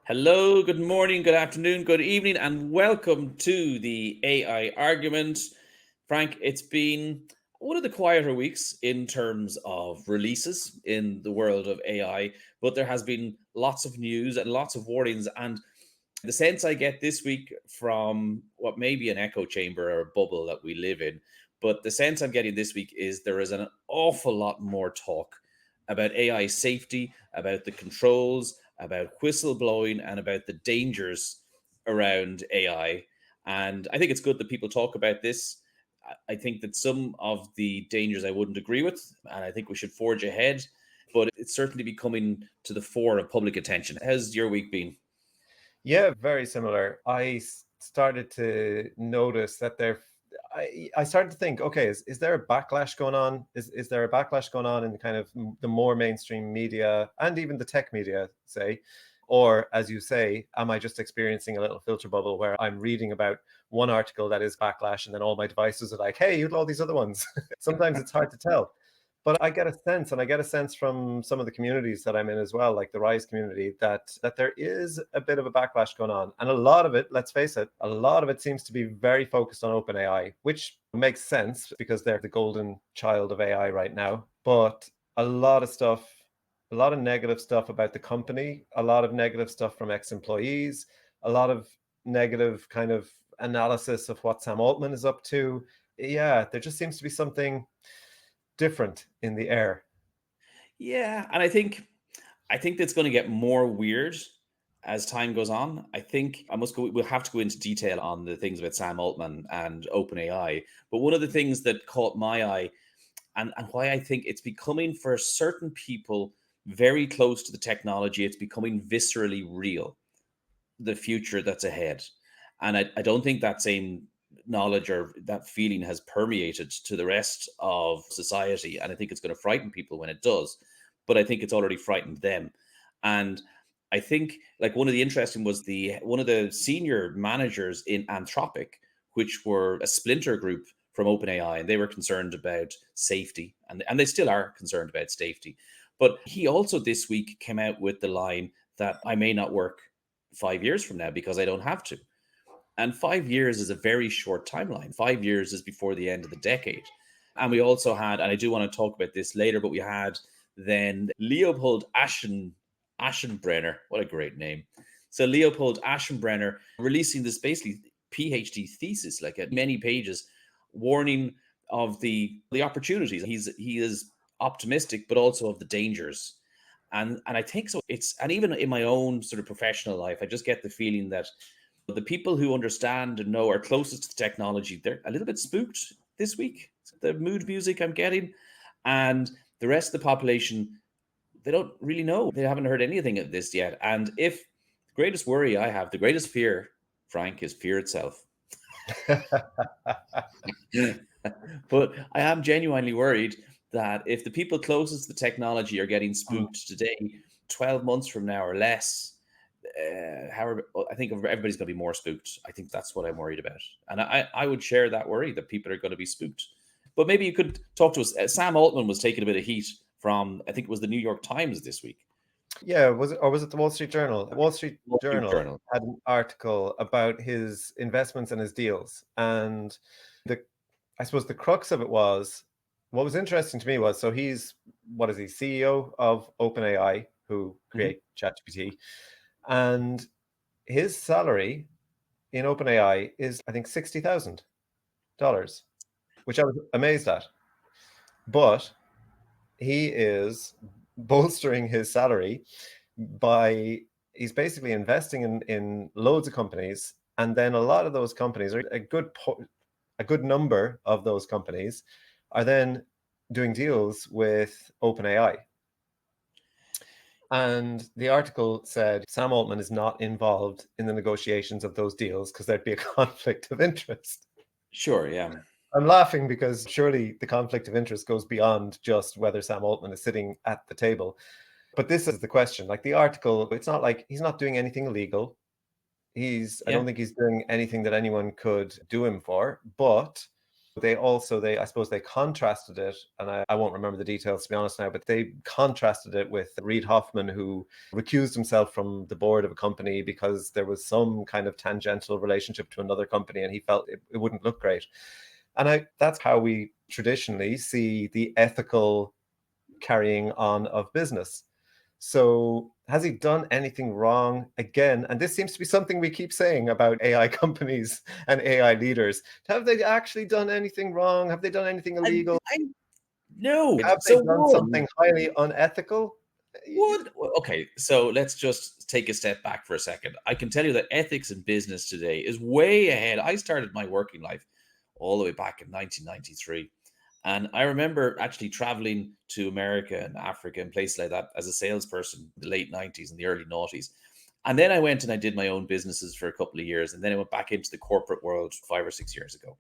Hello, good morning, good afternoon, good evening, and welcome to the AI argument. Frank, it's been one of the quieter weeks in terms of releases in the world of AI, but there has been lots of news and lots of warnings. And the sense I get this week from what may be an echo chamber or a bubble that we live in, but the sense I'm getting this week is there is an awful lot more talk about AI safety, about the controls, about whistleblowing, and about the dangers around AI. And I think it's good that people talk about this. I think that some of the dangers I wouldn't agree with, and I think we should forge ahead, but it's certainly becoming to the fore of public attention. How's your week been? Yeah, very similar. Started to notice that I started to think, okay, is there a backlash going on? Is there a backlash going on in kind of the more mainstream media and even the tech media, say? Or, as you say, am I just experiencing a little filter bubble where I'm reading about one article that is backlash and then all my devices are like, hey, you have all these other ones? Sometimes it's hard to tell. But I get a sense, and I get a sense from some of the communities that I'm in as well, like the Rise community, that there is a bit of a backlash going on. And a lot of it, let's face it, a lot of it seems to be very focused on OpenAI, which makes sense because they're the golden child of AI right now. But a lot of stuff, a lot of negative stuff about the company, a lot of negative stuff from ex-employees, a lot of negative kind of analysis of what Sam Altman is up to. Yeah, there just seems to be something different in the air. Yeah, and I think that's going to get more weird as time goes on. I think I must go. We'll have to go into detail on the things about Sam Altman and OpenAI. But one of the things that caught my eye and why I think it's becoming for certain people very close to the technology, it's becoming viscerally real, the future that's ahead. And I don't think that same knowledge or that feeling has permeated to the rest of society. And I think it's going to frighten people when it does. But I think it's already frightened them. And I think like one of the interesting was the one of the senior managers in Anthropic, which were a splinter group from OpenAI, and they were concerned about safety, and they still are concerned about safety. But he also this week came out with the line that I may not work 5 years from now because I don't have to. And 5 years is a very short timeline. 5 years is before the end of the decade. And we also had, and I do want to talk about this later, but we had then Leopold Aschenbrenner. What a great name. So Leopold Aschenbrenner releasing this basically PhD thesis, like at many pages, warning of the opportunities. He is optimistic, but also of the dangers. And I think so. It's and even in my own sort of professional life, I just get the feeling that the people who understand and know are closest to the technology, they're a little bit spooked this week. The mood music I'm getting, and the rest of the population, they don't really know. They haven't heard anything of this yet. And if the greatest worry I have, the greatest fear, Frank, is fear itself. But I am genuinely worried that if the people closest to the technology are getting spooked today, 12 months from now or less, however, I think everybody's going to be more spooked. I think that's what I'm worried about. And I would share that worry that people are going to be spooked. But maybe you could talk to us. Sam Altman was taking a bit of heat from, I think it was the New York Times this week. Yeah, was it the Wall Street Journal? The Wall Street Wall Street Journal Journal. had an article about his investments and his deals. And the I suppose the crux of it was what was interesting to me was so he's what is he, CEO of OpenAI, who Mhm. create ChatGPT, and his salary in OpenAI is I think $60,000, which I was amazed at. But he is bolstering his salary by he's basically investing in loads of companies, and then a lot of those companies are a good number of those companies are then doing deals with OpenAI. And the article said Sam Altman is not involved in the negotiations of those deals because there'd be a conflict of interest. Sure, yeah. I'm laughing because surely the conflict of interest goes beyond just whether Sam Altman is sitting at the table. But this is the question. Like the article, it's not like he's not doing anything illegal. I Yeah. don't think he's doing anything that anyone could do him for. But I suppose they contrasted it, and I won't remember the details to be honest now, but they contrasted it with Reid Hoffman, who recused himself from the board of a company because there was some kind of tangential relationship to another company, and he felt it wouldn't look great. And that's how we traditionally see the ethical carrying on of business. So has he done anything wrong again? And this seems to be something we keep saying about AI companies and AI leaders. Have they actually done anything wrong? Have they done anything illegal? No. Have they done something highly unethical? Okay, so let's just take a step back for a second. I can tell you that ethics in business today is way ahead. I started my working life all the way back in 1993. And I remember actually traveling to America and Africa and places like that as a salesperson in the late 90s and the early noughties. And then I went and I did my own businesses for a couple of years. And then I went back into the corporate world 5 or 6 years ago.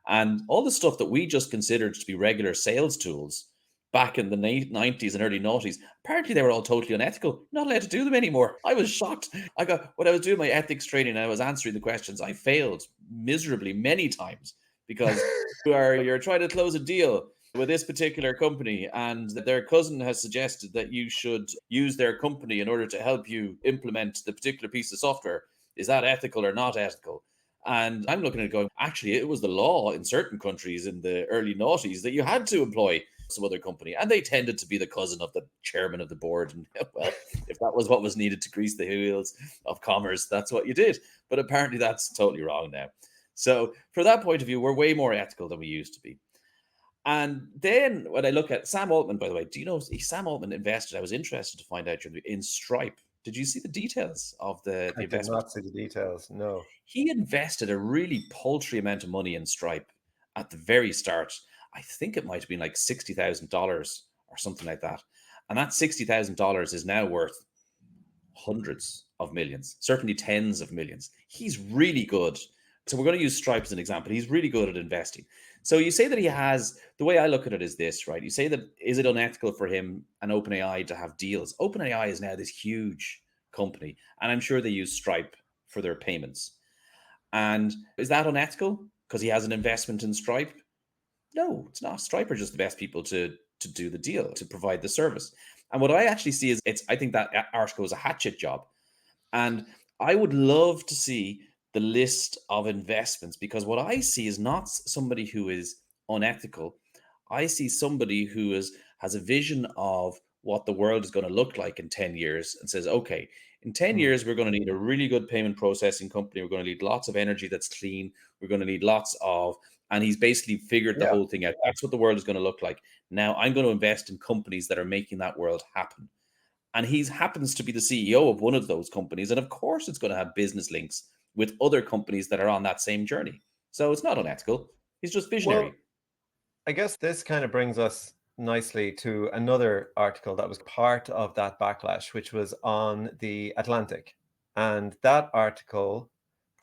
And all the stuff that we just considered to be regular sales tools back in the 90s and early noughties, apparently they were all totally unethical. Not allowed to do them anymore. I was shocked. When I was doing my ethics training and I was answering the questions, I failed miserably many times because you're trying to close a deal with this particular company and their cousin has suggested that you should use their company in order to help you implement the particular piece of software. Is that ethical or not ethical? And I'm looking at it going, actually, it was the law in certain countries in the early noughties that you had to employ some other company. And they tended to be the cousin of the chairman of the board. And well, if that was what was needed to grease the wheels of commerce, that's what you did. But apparently that's totally wrong now. So from that point of view, we're way more ethical than we used to be. And then when I look at Sam Altman, by the way, do you know Sam Altman invested? I was interested to find out in Stripe. Did you see the details of the I did investment? not see the details, no. He invested a really paltry amount of money in Stripe at the very start. I think it might have been like $60,000 or something like that. And that $60,000 is now worth hundreds of millions, certainly tens of millions. He's really good. So we're going to use Stripe as an example. He's really good at investing. So you say that he has, the way I look at it is this, right? You say that, is it unethical for him and OpenAI to have deals? OpenAI is now this huge company, and I'm sure they use Stripe for their payments. And is that unethical because he has an investment in Stripe? No, it's not. Stripe are just the best people to do the deal, to provide the service. And what I actually see is I think that article is a hatchet job. And I would love to see the list of investments, because what I see is not somebody who is unethical. I see somebody who has a vision of what the world is going to look like in 10 years and says, okay, in 10 years, we're going to need a really good payment processing company. We're going to need lots of energy that's clean. We're going to need lots of, and he's basically figured the whole thing out. That's what the world is going to look like. Now I'm going to invest in companies that are making that world happen. And he happens to be the CEO of one of those companies. And of course, it's going to have business links with other companies that are on that same journey. So it's not unethical. He's just visionary. Well, I guess this kind of brings us nicely to another article that was part of that backlash, which was on the Atlantic. And that article,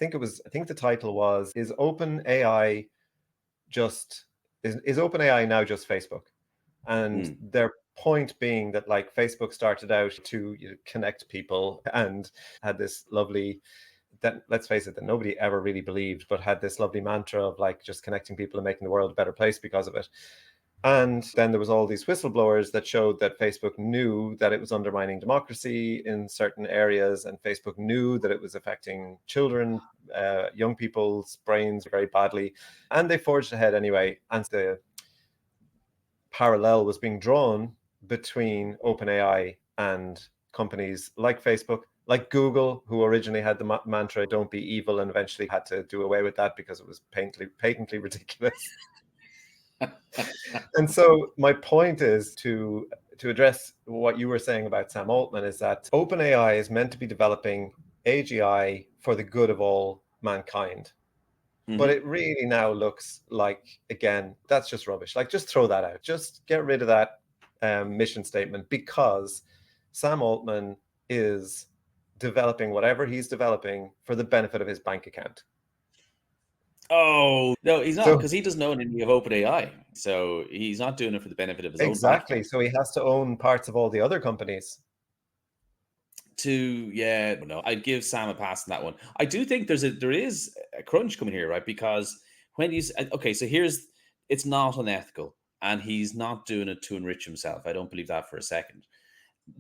I think the title was, is OpenAI now just Facebook? And their point being that, like, Facebook started out to connect people and had this lovely, that, let's face it, that nobody ever really believed, but had this lovely mantra of like just connecting people and making the world a better place because of it. And then there was all these whistleblowers that showed that Facebook knew that it was undermining democracy in certain areas, and Facebook knew that it was affecting children, young people's brains very badly. And they forged ahead anyway. And the parallel was being drawn between OpenAI and companies like Facebook, like Google, who originally had the mantra, don't be evil, and eventually had to do away with that because it was patently ridiculous. And so my point is to address what you were saying about Sam Altman, is that OpenAI is meant to be developing AGI for the good of all mankind. But it really now looks like, again, that's just rubbish. Like, just throw that out. Just get rid of that mission statement, because Sam Altman is developing whatever he's developing for the benefit of his bank account. Oh, no, he's not, because he doesn't own any of OpenAI. So he's not doing it for the benefit of his own bank Exactly. account. So he has to own parts of all the other companies. No, I'd give Sam a pass on that one. I do think there is a crunch coming here, right? Because when you okay, so it's not unethical, and he's not doing it to enrich himself. I don't believe that for a second.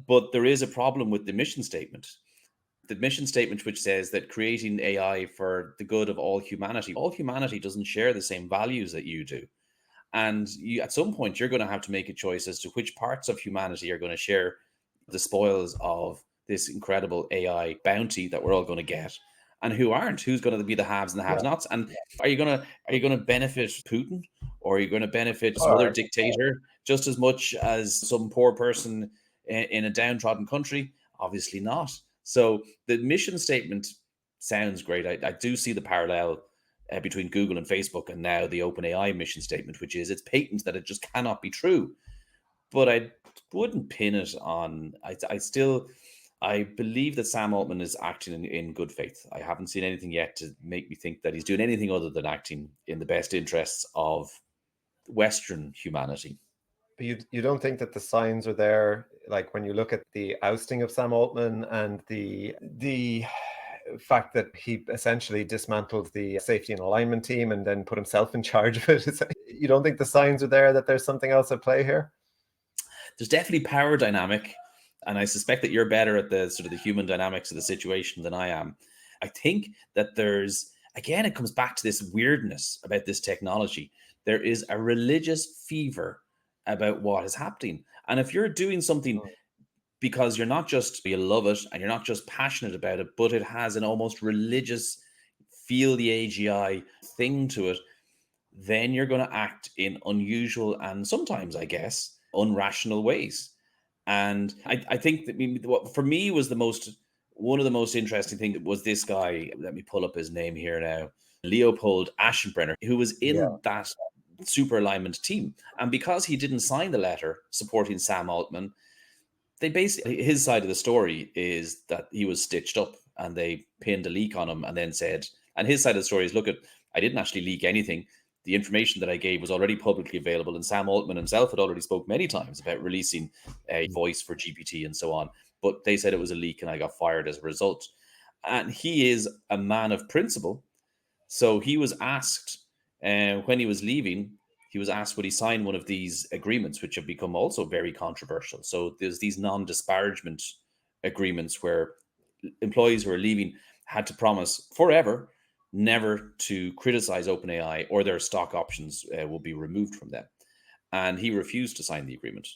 But there is a problem with the mission statement. The mission statement, which says that creating AI for the good of all humanity doesn't share the same values that you do. And you, at some point, you're going to have to make a choice as to which parts of humanity are going to share the spoils of this incredible AI bounty that we're all going to get, and who aren't. Who's going to be the haves and the Yeah. have-nots? And are you going to benefit Putin, or are you going to benefit some All other right. dictator just as much as some poor person in a downtrodden country? Obviously not. So the mission statement sounds great. I do see the parallel between Google and Facebook, and now the OpenAI mission statement, which is it's patent that it just cannot be true. But I wouldn't pin it on. I believe that Sam Altman is acting in good faith. I haven't seen anything yet to make me think that he's doing anything other than acting in the best interests of Western humanity. But you don't think that the signs are there, like when you look at the ousting of Sam Altman and the fact that he essentially dismantled the safety and alignment team and then put himself in charge of it. You don't think the signs are there that there's something else at play here? There's definitely power dynamic, and I suspect that you're better at the sort of the human dynamics of the situation than I am. I think that again, it comes back to this weirdness about this technology. There is a religious fever about what is happening. And if you're doing something because you love it and you're not just passionate about it, but it has an almost religious feel the AGI thing to it, then you're going to act in unusual and sometimes, I guess, unrational ways. And I think that what for me was one of the most interesting things was this guy. Let me pull up his name here now. Leopold Aschenbrenner, who was in that super alignment team. And because he didn't sign the letter supporting Sam Altman, they basically, his side of the story is that he was stitched up and they pinned a leak on him and then said, and his side of the story is, look, I didn't actually leak anything. The information that I gave was already publicly available, and Sam Altman himself had already spoke many times about releasing a voice for GPT and so on. But they said it was a leak and I got fired as a result. And he is a man of principle. So he was asked when he was leaving, he was asked would he sign one of these agreements, which have become also very controversial. So there's these non-disparagement agreements where employees who are leaving had to promise forever never to criticize OpenAI, or their stock options will be removed from them. And he refused to sign the agreement.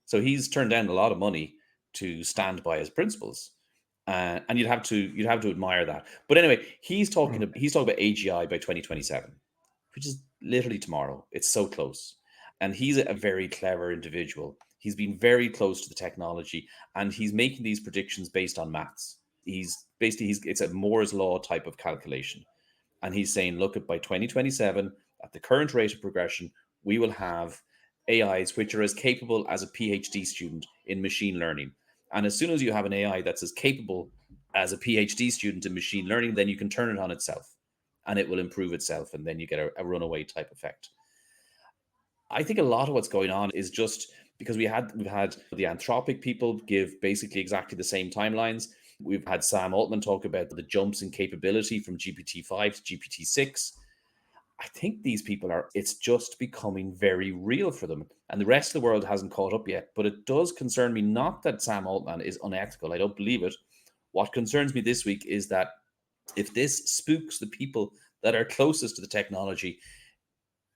So he's turned down a lot of money to stand by his principles. And you'd have to admire that. But anyway, he's talking about AGI by 2027, which is literally tomorrow. It's so close. And he's a very clever individual. He's been very close to the technology, and he's making these predictions based on maths. It's a Moore's law type of calculation. And he's saying, look, by 2027, at the current rate of progression, we will have AIs which are as capable as a PhD student in machine learning. And as soon as you have an AI that's as capable as a PhD student in machine learning, then you can turn it on itself and it will improve itself. And then you get a runaway type effect. I think a lot of what's going on is just because we've had the Anthropic people give basically exactly the same timelines. We've had Sam Altman talk about the jumps in capability from GPT-5 to GPT-6. I think these people it's just becoming very real for them. And the rest of the world hasn't caught up yet. But it does concern me, not that Sam Altman is unethical. I don't believe it. What concerns me this week is that if this spooks the people that are closest to the technology,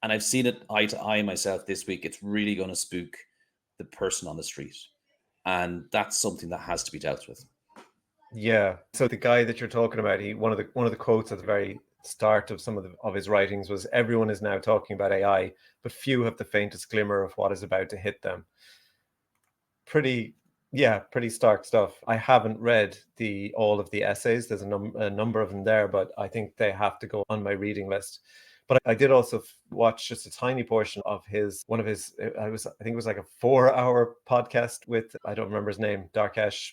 and I've seen it eye to eye myself this week, it's really going to spook the person on the street. And that's something that has to be dealt with. Yeah. So the guy that you're talking about, one of the quotes at the very start of some of his writings was, everyone is now talking about AI, but few have the faintest glimmer of what is about to hit them. Pretty stark stuff. I haven't read all of the essays. There's a number of them there, but I think they have to go on my reading list. But I did also watch just a tiny portion of I think it was like a 4-hour podcast with, I don't remember his name, Darkesh.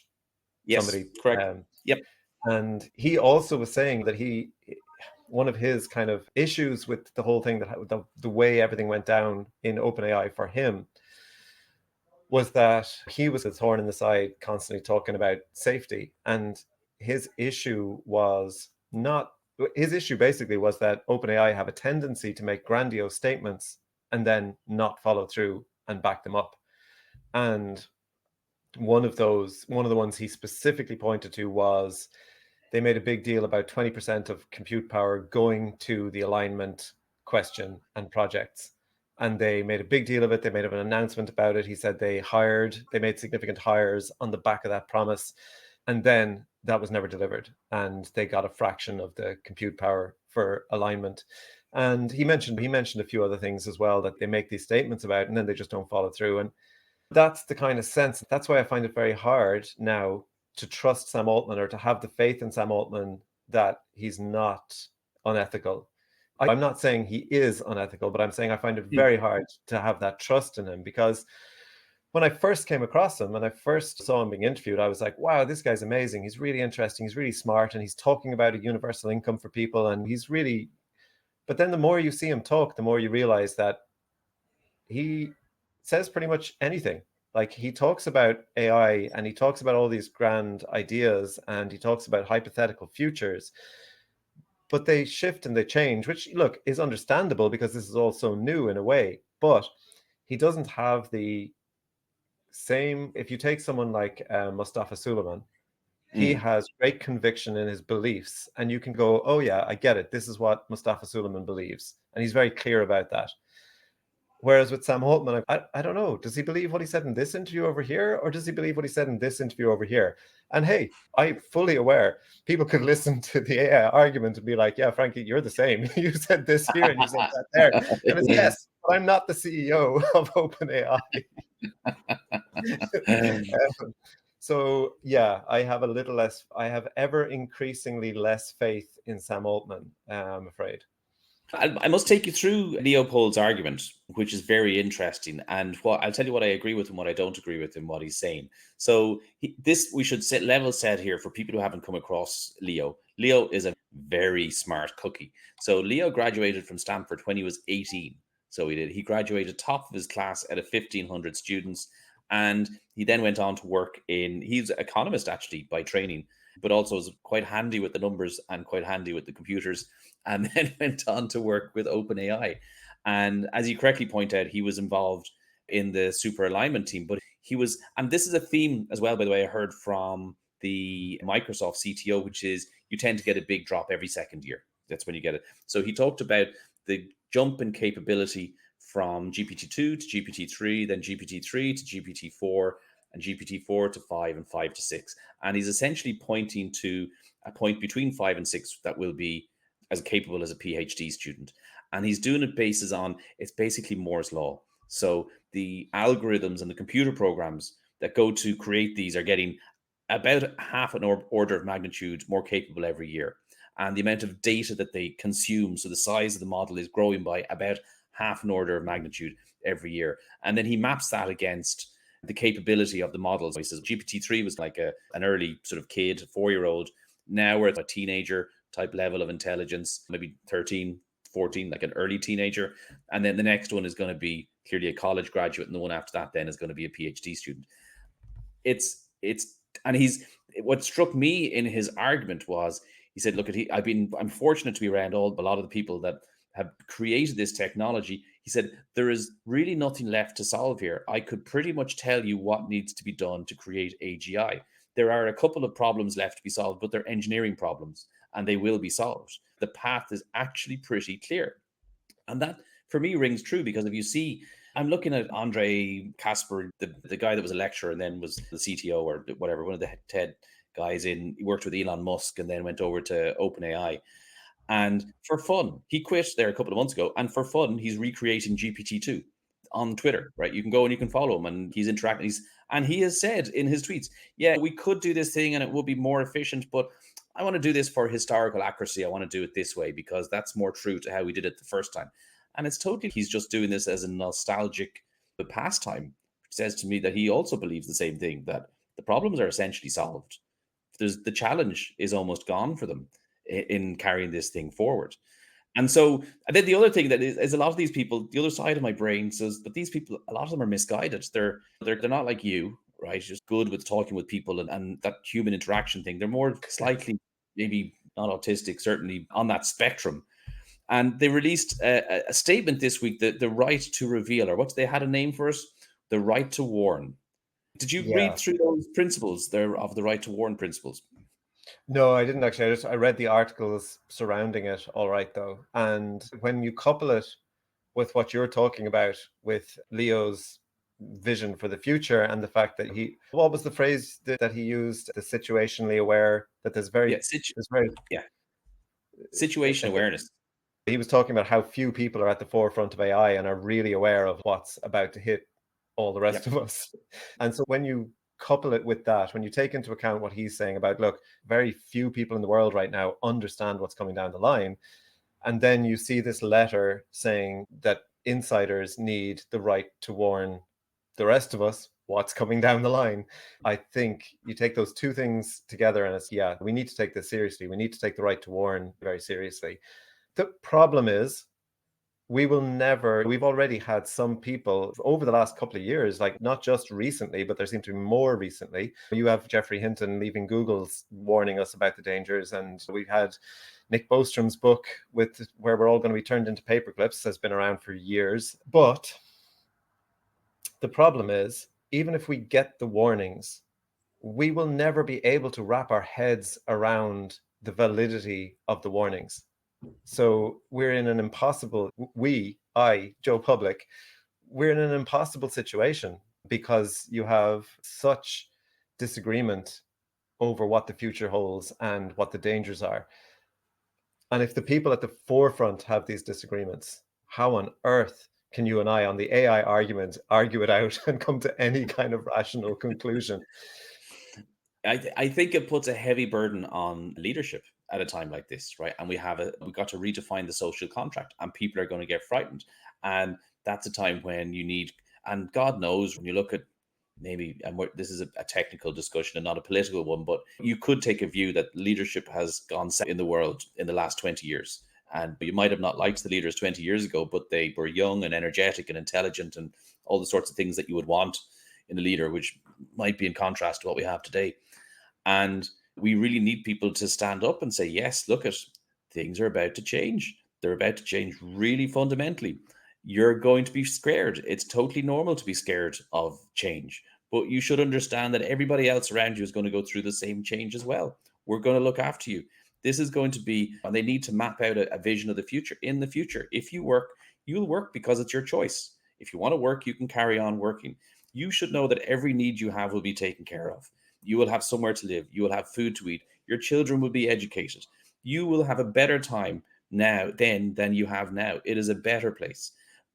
Yes, somebody. correct. Yep. And he also was saying that one of his kind of issues with the whole thing, that the way everything went down in OpenAI for him, was that he was his horn in the side, constantly talking about safety. And his issue was not his issue basically was that OpenAI have a tendency to make grandiose statements and then not follow through and back them up. And one of the ones he specifically pointed to was they made a big deal about 20% of compute power going to the alignment question and projects. And they made a big deal of it. They made an announcement about it. He said they made significant hires on the back of that promise. And then that was never delivered. And they got a fraction of the compute power for alignment. And he mentioned a few other things as well that they make these statements about, and then they just don't follow through. And that's the kind of sense. That's why I find it very hard now to trust Sam Altman, or to have the faith in Sam Altman that he's not unethical. I'm not saying he is unethical, but I'm saying I find it very hard to have that trust in him, because when I first came across him and I first saw him being interviewed, I was like, wow, this guy's amazing. He's really interesting. He's really smart. And he's talking about a universal income for people. And he's really, but then the more you see him talk, the more you realize that he says pretty much anything. Like, he talks about AI and he talks about all these grand ideas and he talks about hypothetical futures, but they shift and they change, which, look, is understandable because this is all so new in a way. But he doesn't have the same. If you take someone like Mustafa Suleiman, he has great conviction in his beliefs, and you can go, oh yeah, I get it. This is what Mustafa Suleiman believes, and he's very clear about that. Whereas with Sam Altman, I don't know. Does he believe what he said in this interview over here, or does he believe what he said in this interview over here? And hey, I'm fully aware people could listen to the AI argument and be like, yeah, Frankie, you're the same. You said this here and you said that there. And it's yes, but I'm not the CEO of OpenAI. So yeah, I have ever increasingly less faith in Sam Altman, I'm afraid. I must take you through Leopold's argument, which is very interesting. And what I'll tell you what I agree with and what I don't agree with in what he's saying. So we should level set here for people who haven't come across Leo. Leo is a very smart cookie. So Leo graduated from Stanford when he was 18. So he graduated top of his class out of 1,500 students. And he then went on to work he's an economist actually by training, but also was quite handy with the numbers and quite handy with the computers, and then went on to work with OpenAI. And as you correctly point out, he was involved in the super alignment team, but and this is a theme as well, by the way, I heard from the Microsoft CTO, which is you tend to get a big drop every second year. That's when you get it. So he talked about the jump in capability from GPT-2 to GPT-3, then GPT-3 to GPT-4, and GPT-4 to 5, and 5 to 6. And he's essentially pointing to a point between 5 and 6 that will be as capable as a PhD student. And he's doing it basis on, it's basically Moore's law. So the algorithms and the computer programs that go to create these are getting about half an order of magnitude more capable every year. And the amount of data that they consume, so the size of the model is growing by about half an order of magnitude every year. And then he maps that against the capability of the models. He says GPT-3 was like an early sort of kid, 4-year-old. Now we're at a teenager type level of intelligence, maybe 13, 14, like an early teenager. And then the next one is going to be clearly a college graduate. And the one after that then is going to be a PhD student. What struck me in his argument was, he said, look, I'm fortunate to be around a lot of the people that have created this technology. He said, there is really nothing left to solve here. I could pretty much tell you what needs to be done to create AGI. There are a couple of problems left to be solved, but they're engineering problems and they will be solved. The path is actually pretty clear. And that, for me, rings true, because if you see, I'm looking at Andre Kasper, the guy that was a lecturer and then was the CTO or whatever, one of the TED guys he worked with Elon Musk and then went over to OpenAI. And for fun, he quit there a couple of months ago. And for fun, he's recreating GPT-2 on Twitter, right? You can go and you can follow him and he's interacting. And he has said in his tweets, yeah, we could do this thing and it would be more efficient, but I want to do this for historical accuracy. I want to do it this way because that's more true to how we did it the first time. And it's totally, he's just doing this as a nostalgic pastime, which says to me that he also believes the same thing, that the problems are essentially solved. The challenge is almost gone for them in carrying this thing forward. And then the other thing that is a lot of these people, the other side of my brain says, but these people, a lot of them are misguided. They're not like you, right? Just good with talking with people and that human interaction thing. They're more slightly maybe not autistic, certainly on that spectrum. And they released a statement this week that the right to reveal, or what they had a name for it, the right to warn. Did you Yeah. read through those principles there of the right to warn principles? No, I didn't actually. I read the articles surrounding it, all right, though. And when you couple it with what you're talking about with Leo's vision for the future and the fact that what was the phrase that he used? The situationally aware, that Yeah, there's very, yeah, situation awareness. he was talking about how few people are at the forefront of AI and are really aware of what's about to hit all the rest Yep. of us. And so when you couple it with that, when you take into account what he's saying about, look, very few people in the world right now understand what's coming down the line. And then you see this letter saying that insiders need the right to warn the rest of us what's coming down the line. I think you take those two things together and it's, yeah, we need to take this seriously. We need to take the right to warn very seriously. The problem is we've already had some people over the last couple of years, like not just recently, but there seem to be more recently. You have Jeffrey Hinton leaving Google's warning us about the dangers. And we've had Nick Bostrom's book where we're all going to be turned into paperclips has been around for years. But the problem is, even if we get the warnings, we will never be able to wrap our heads around the validity of the warnings. So we're in an impossible, Joe Public, we're in an impossible situation because you have such disagreement over what the future holds and what the dangers are. And if the people at the forefront have these disagreements, how on earth can you and I on the AI argument argue it out and come to any kind of rational conclusion? I think it puts a heavy burden on leadership at a time like this, right? And we got to redefine the social contract, and people are going to get frightened. And that's a time when you need, and God knows, when you look at maybe, and this is a technical discussion and not a political one, but you could take a view that leadership has gone south in the world in the last 20 years. And you might have not liked the leaders 20 years ago, but they were young and energetic and intelligent and all the sorts of things that you would want in a leader, which might be in contrast to what we have today. And we really need people to stand up and say, yes, look, things are about to change. They're about to change really fundamentally. You're going to be scared. It's totally normal to be scared of change. But you should understand that everybody else around you is going to go through the same change as well. We're going to look after you. This is going to be, and they need to map out a vision of the future. In the future, if you work, you'll work because it's your choice. If you want to work, you can carry on working. You should know that every need you have will be taken care of. You will have somewhere to live. You will have food to eat. Your children will be educated. You will have a better time now than you have now. It is a better place.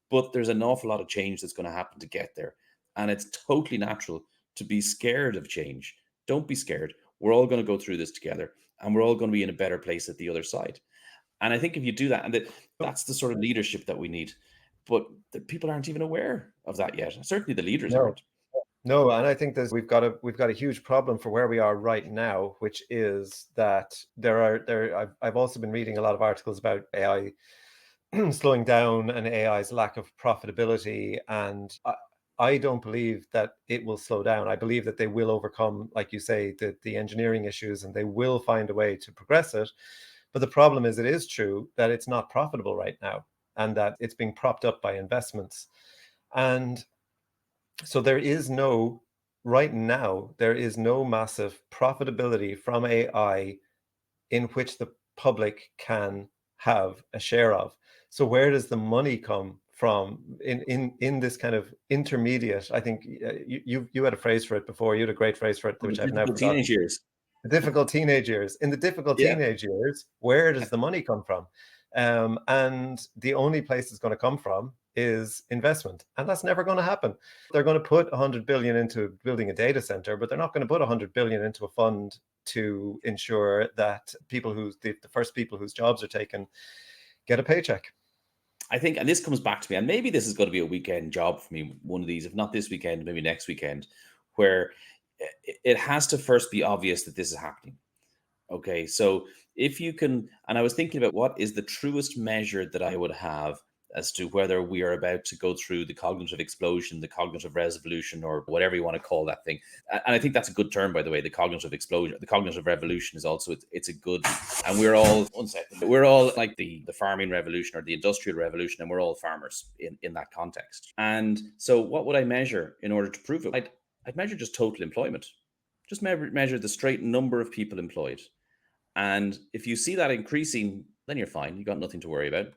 But there's an awful lot of change that's going to happen to get there. And it's totally natural to be scared of change. Don't be scared. We're all going to go through this together, and we're all going to be in a better place at the other side. And I think if you do that, and that's the sort of leadership that we need. But the people aren't even aware of that yet. Certainly the leaders No. aren't. No, and I think we've got a huge problem for where we are right now, which is that I've also been reading a lot of articles about AI slowing down and AI's lack of profitability, and I don't believe that it will slow down. I believe that they will overcome, like you say, the engineering issues, and they will find a way to progress it. But the problem is, it is true that it's not profitable right now, and that it's being propped up by investments. And so right now, there is no massive profitability from AI in which the public can have a share of. So where does the money come from in this kind of intermediate? I think you had a phrase for it before. You had a great phrase for it, which I've now forgotten. Teenage years. The difficult teenage years. In the difficult teenage years, where does the money come from? And the only place it's going to come from is investment, and that's never going to happen. They're going to put 100 billion into building a data center, but they're not going to put 100 billion into a fund to ensure that the first people whose jobs are taken get a paycheck. I think, and this comes back to me, and maybe this is going to be a weekend job for me, one of these, if not this weekend, maybe next weekend, where it has to first be obvious that this is happening. Okay, so if you can, and I was thinking about what is the truest measure that I would have as to whether we are about to go through the cognitive explosion, the cognitive revolution, or whatever you want to call that thing. And I think that's a good term, by the way, the cognitive explosion. The cognitive revolution is also, it's a good, and we're all, we're all like the farming revolution or the industrial revolution, and we're all farmers in that context. And so what would I measure in order to prove it? I'd measure just total employment. Just measure the straight number of people employed. And if you see that increasing, then you're fine. You got nothing to worry about.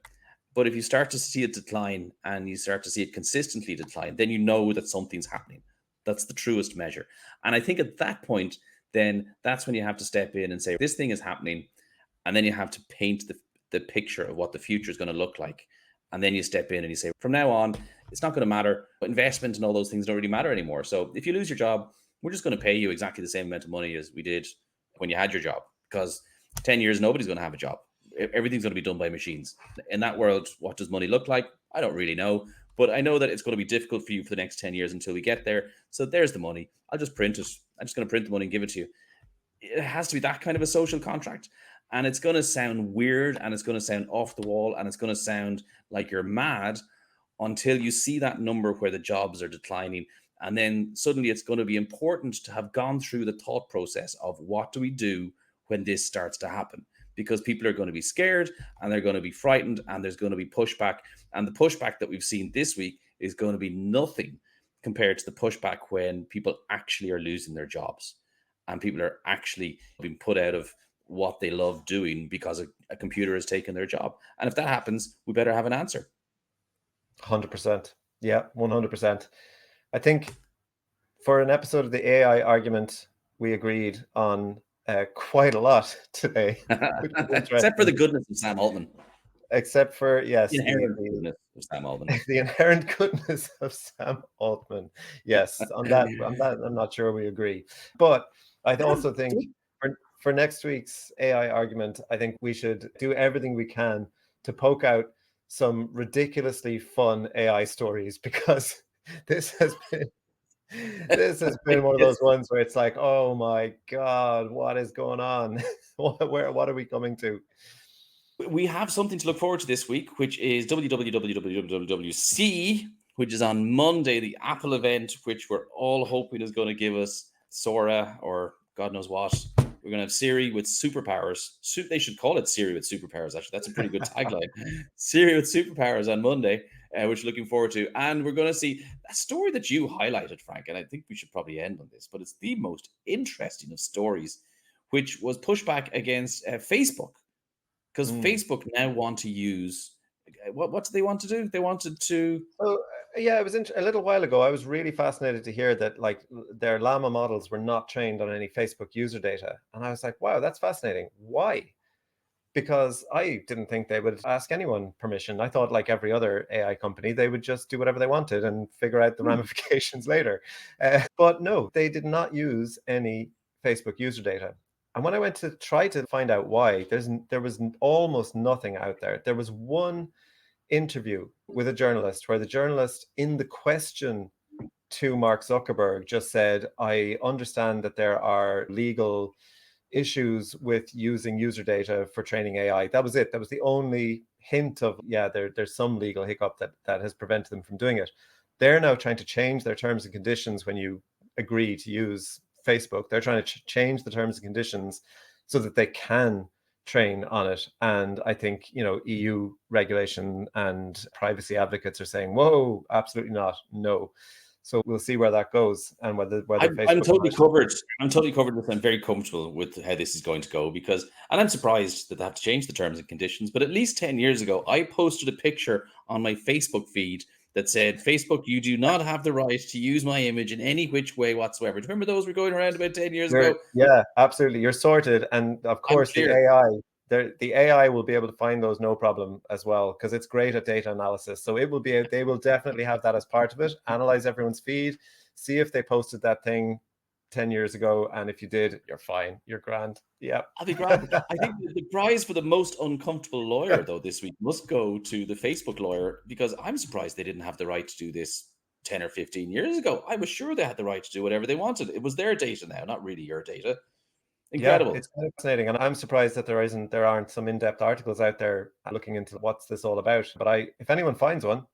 But if you start to see it decline and you start to see it consistently decline, then you know that something's happening. That's the truest measure. And I think at that point, then that's when you have to step in and say, this thing is happening. And then you have to paint the picture of what the future is going to look like. And then you step in and you say, from now on, it's not going to matter. Investment and all those things don't really matter anymore. So if you lose your job, we're just going to pay you exactly the same amount of money as we did when you had your job. Because 10 years, nobody's going to have a job. Everything's going to be done by machines. In that world, what does money look like? I don't really know. But I know that it's going to be difficult for you for the next 10 years until we get there. So there's the money. I'll just print it. I'm just going to print the money and give it to you. It has to be that kind of a social contract. And it's going to sound weird, and it's going to sound off the wall, and it's going to sound like you're mad until you see that number where the jobs are declining. And then suddenly it's going to be important to have gone through the thought process of what do we do when this starts to happen? Because people are going to be scared and they're going to be frightened, and there's going to be pushback. And the pushback that we've seen this week is going to be nothing compared to the pushback when people actually are losing their jobs and people are actually being put out of what they love doing because a computer has taken their job. And if that happens, we better have an answer. 100%. Yeah, 100%. I think for an episode of the AI argument, we agreed on quite a lot today. Except for the goodness of Sam Altman. Except for, yes, the inherent goodness of Sam Altman. The inherent goodness of Sam Altman. Yes, on that, I'm not sure we agree. But I also think for next week's AI argument, I think we should do everything we can to poke out some ridiculously fun AI stories, because this has been one of those ones where it's like, oh my God, what is going on? What are we coming to? We have something to look forward to this week, which is WWDC, which is on Monday, the Apple event, which we're all hoping is going to give us Sora or God knows what. We're going to have Siri with superpowers. They should call it Siri with superpowers, actually. That's a pretty good tagline. Siri with superpowers on Monday, which we're looking forward to. And we're going to see a story that you highlighted, Frank, and I think we should probably end on this, but it's the most interesting of stories, which was pushback against Facebook. Because Facebook now want to use, what do they want to do? They wanted to... Yeah, it was a little while ago. I was really fascinated to hear that like their Llama models were not trained on any Facebook user data. And I was like, wow, that's fascinating. Why? Because I didn't think they would ask anyone permission. I thought, like every other AI company, they would just do whatever they wanted and figure out the ramifications later. But no, they did not use any Facebook user data. And when I went to try to find out why, there was almost nothing out there. There was one interview with a journalist where the journalist, in the question to Mark Zuckerberg, just said, I understand that there are legal issues with using user data for training AI. That was it. That was the only hint of, there's some legal hiccup that has prevented them from doing it. They're now trying to change their terms and conditions when you agree to use Facebook. They're trying to change the terms and conditions so that they can train on it. And I think, EU regulation and privacy advocates are saying, whoa, absolutely not, no. So we'll see where that goes and whether I'm totally covered. I'm totally covered with. I'm very comfortable with how this is going to go, because, and I'm surprised that they have to change the terms and conditions. But at least 10 years ago, I posted a picture on my Facebook feed that said, Facebook, you do not have the right to use my image in any which way whatsoever. Do you remember those were going around about 10 years ago? Yeah, absolutely. You're sorted. And of course, the AI will be able to find those no problem as well, because it's great at data analysis. So they will definitely have that as part of it. Analyze everyone's feed, see if they posted that thing 10 years ago, and if you did, you're fine, you're grand. Yeah, I'll be grand. I think the prize for the most uncomfortable lawyer though this week must go to the Facebook lawyer, because I'm surprised they didn't have the right to do this 10 or 15 years ago. I was sure they had the right to do whatever they wanted. It was their data now, not really your data. Yeah, Incredible. it's kind of fascinating, and I'm surprised that there aren't some in-depth articles out there looking into what's this all about. But if anyone finds one,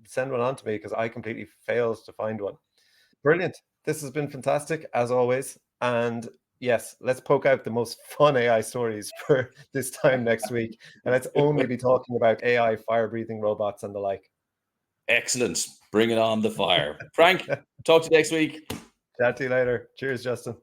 send one on to me because I completely failed to find one. Brilliant. This has been fantastic as always. And yes, let's poke out the most fun AI stories for this time next week. And let's only be talking about AI fire-breathing robots and the like. Excellent. Bring it on the fire. Frank, talk to you next week. Chat to you later. Cheers, Justin.